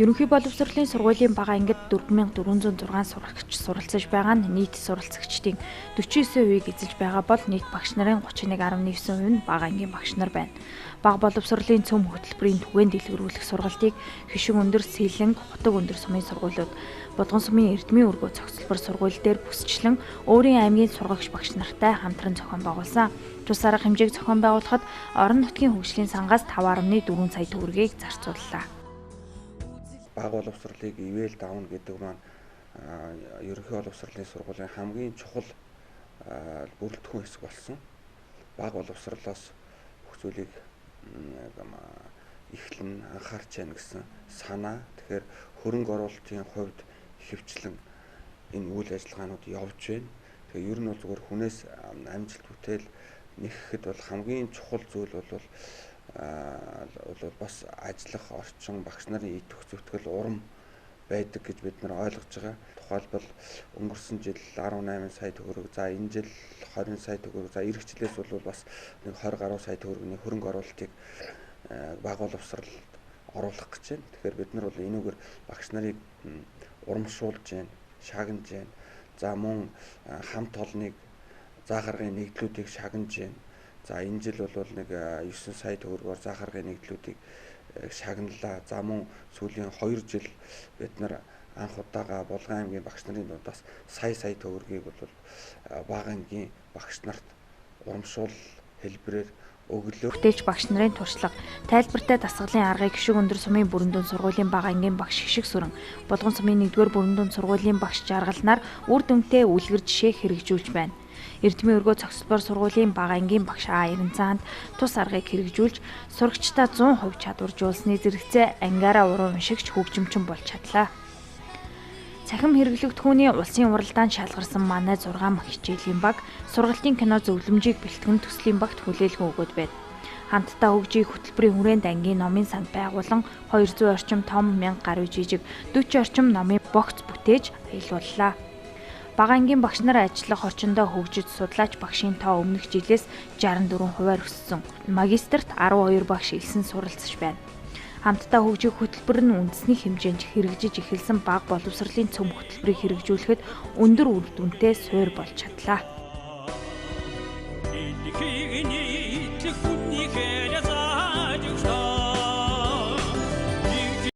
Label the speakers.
Speaker 1: Ерөнхий боловсролын сургуулийн бага ангид 4406 сурагч суралцж байгаа нь нийт суралцагчдын 49%-ийг эзэлж байгаа бол нийт багш нарын 31.9% нь бага ангийн багш нар байна. Бага боловсролын цөм хөтөлбөрийн түгээн дэлгэрүүлэх сургалтыг Хишиг өндөр Сэлэнг, Хотог өндөр сумын сургуулиуд, Булган сумын Эрдмийн өргөө цогцлбор сургууль дээр бүсчлэн өөрийн аймгийн сургагч багш нартай хамтран зохион байгуулсан. Тус арга хэмжээг зохион байгуулахад орон нутгийн хөгжлийн сангаас 5.4 сая төгрөгийг зарцууллаа.
Speaker 2: Бага боловсролыг ивэл давна гэдэг маань ерөнхий боловсролын сургуулийн хамгийн чухал бүрэлдэхүүн хэсэг болсон. Бага боловсролоос бүх зүйлийг эхлэн анхаарч яана гэсэн санаа. Тэгэхээр хөрөнгө оруулалтын хувьд ихэвчлэн энэ үйл ажиллагаанууд явж байна. Тэгэхээр ер нь бол зүгээр хүнээс амжилт бүтээл нэхэхэд бол хамгийн чухал зүйл бол бас ажиллах орчин, багш нарын идэх зүтгэл урам байдаг гэж бид нар ойлгож байгаа. Тухайлбал өнгөрсөн жил 18 сая төгрөг, за энэ жил 20 сая төгрөг, за эх жилээс бол бас нэг 20 гаруй сая төгрөгийн хөрөнгө оруулалтыг бага боловсролд оруулах гэж байна. Тэгэхээр бид нар бол энүүгээр багш нарыг урамшуулж байна, шагнаж байна. За мөн хамт олныг заа гаргын нэгдлүүдийг шагнаж байна. За энэ жил бол нэг 9 сая төгрөгөөр заа гаргын нэгдлүүдийг шагналаа. За мөн сүүлийн 2 жил бид нар анх удаага Булган аймгийн багш нарын дундаас сая төгрөгийг бол бага ангийн багш нарт урамшуул хэлбэрээр өглөө.
Speaker 1: Бүтээлч багш нарын туршлага, тайлбартай дасгалын аргыг Хишиг өндөр сумын бүрэн дүнд сургуулийн бага ангийн багш Хишиг Сүрэн, Булган сумын 1-р бүрэн дүнд сургуулийн багш Жаргалнаар үр дүнтэй үлгэр жишээ хэрэгжүүлж байна. Эрдмийн өргөө цогцлбор сургуулийн бага ангийн багш Эренцаанд тус аргыг хэрэгжүүлж сурагчдаа 100% чадваржуулсны зэрэгцээ ангиараа уран уншигч хөгжимчин болж чадлаа. Цахим хэрэглэгдэхүүний улсын уралдаанд шалгарсан манай 6 хичээлийн баг сургалтын кино зөвлөмжийг бэлтгэн төслийн багт хүлээлгэн өгöd байна. Хамтдаа хөгжих хөтөлбөрийн хүрээнд ангийн номын сан байгуулан 200 орчим том, 1000 гаруй жижиг, 40 орчим номын богц бүтээж аялууллаа. Бага ангийн багш нар ажиллах орчиндөө хөгжиж судлаач багшийн тоо өмнөх жилээс 64% өссөн. Магистрт 12 багш элсэн суралцж байна. Хамтдаа хөгжих хөтөлбөр нь үндэсний хэмжээнд хэрэгжиж эхэлсэн бага боловсролын цөм хөтөлбөрийг хэрэгжүүлэхэд өндөр үр дүнтэй суурь болж чадлаа.